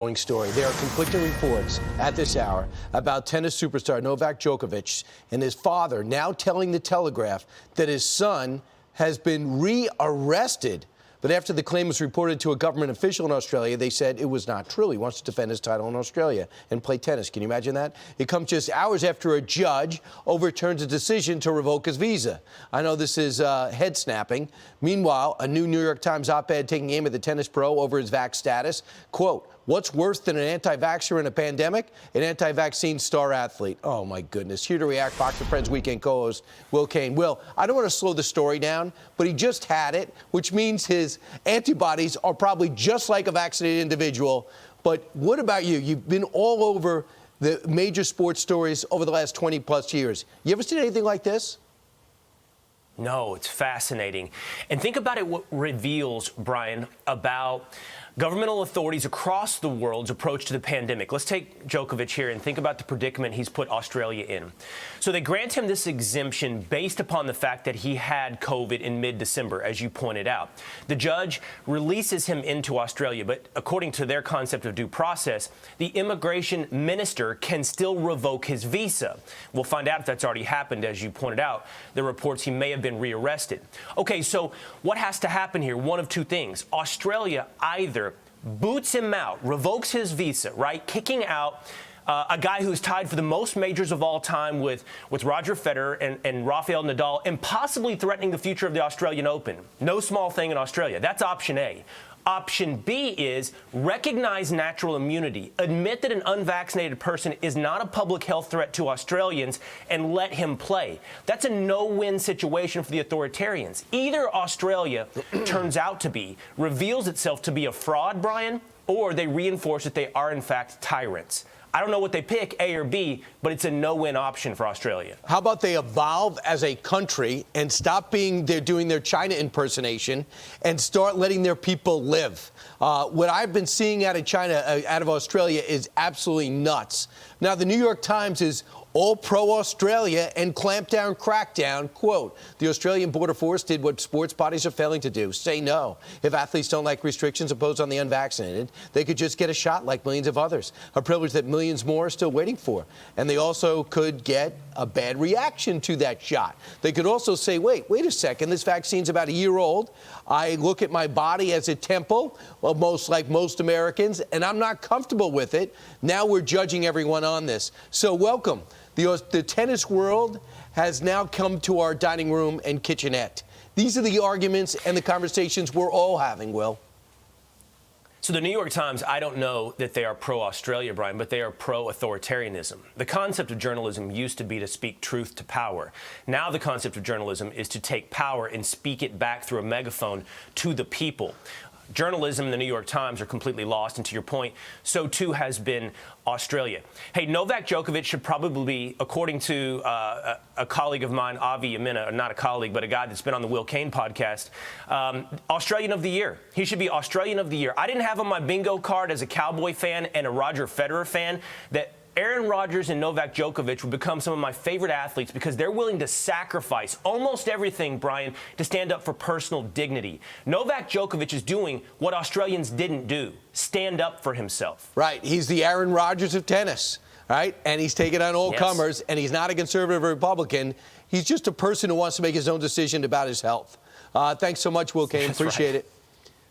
Story. There are conflicting reports at this hour about tennis superstar Novak Djokovic and his father now telling The Telegraph that his son has been re-arrested. But after the claim was reported to a government official in Australia, they said it was not true. He wants to defend his title in Australia and play tennis. Can you imagine that? It comes just hours after a judge overturns a decision to revoke his visa. I know this is head-snapping. Meanwhile, a new New York Times op-ed taking aim at the tennis pro over his vax status. Quote, what's worse than an anti-vaxxer in a pandemic? An anti-vaccine star athlete. Oh, my goodness. Here to react, Fox & Friends Weekend co-host Will Cain. Will, I don't want to slow the story down, but he just had it, which means his antibodies are probably just like a vaccinated individual. But what about you? You've been all over the major sports stories over the last 20-plus years. You ever seen anything like this? No, it's fascinating. And think about it, what reveals, Brian, about governmental authorities across the world's approach to the pandemic. Let's take Djokovic here and think about the predicament he's put Australia in. So they grant him this exemption based upon the fact that he had COVID in mid-December, as you pointed out. The judge releases him into Australia, but according to their concept of due process, the immigration minister can still revoke his visa. We'll find out if that's already happened, as you pointed out. The reports he may have been rearrested. Okay, so what has to happen here? One of two things. Australia either boots him out, revokes his visa, right? Kicking out a guy who's tied for the most majors of all time with Roger Federer and Rafael Nadal, and possibly threatening the future of the Australian Open. No small thing in Australia. That's option A. Option B is recognize natural immunity, admit that an unvaccinated person is not a public health threat to Australians, and let him play. That's a no-win situation for the authoritarians. Either Australia turns out to be, reveals itself to be a fraud, Brian, or they reinforce that they are, in fact, tyrants. I don't know what they pick, A or B, but it's a no-win option for Australia. How about they evolve as a country and stop doing their China impersonation and start letting their people live? What I've been seeing out of China, out of Australia, is absolutely nuts. Now, the New York Times is all pro-Australia and clamp-down, crackdown. Quote, the Australian Border Force did what sports bodies are failing to do, say no. If athletes don't like restrictions imposed on the unvaccinated, they could just get a shot like millions of others, a privilege that millions more are still waiting for. And they also could get a bad reaction to that shot. They could also say, wait a second, this vaccine's about a year old. I look at my body as a temple, well, like most Americans, and I'm not comfortable with it. Now we're judging everyone on this. So welcome. The tennis world has now come to our dining room and kitchenette. These are the arguments and the conversations we're all having, Will. So the New York Times, I don't know that they are pro-Australia, Brian, but they are pro-authoritarianism. The concept of journalism used to be to speak truth to power. Now the concept of journalism is to take power and speak it back through a megaphone to the people. Journalism and the New York Times are completely lost, and to your point, so too has been Australia. Hey, Novak Djokovic should probably be, according to a colleague of mine, Avi Yamina, not a colleague, but a guy that's been on the Will Cain podcast, Australian of the Year. He should be Australian of the Year. I didn't have on my bingo card as a Cowboy fan and a Roger Federer fan that Aaron Rodgers and Novak Djokovic would become some of my favorite athletes because they're willing to sacrifice almost everything, Brian, to stand up for personal dignity. Novak Djokovic is doing what Australians didn't do, stand up for himself. Right. He's the Aaron Rodgers of tennis, right? And he's taking on all comers, and he's not a conservative or Republican. He's just a person who wants to make his own decision about his health. Thanks so much, Will Cain. Appreciate it.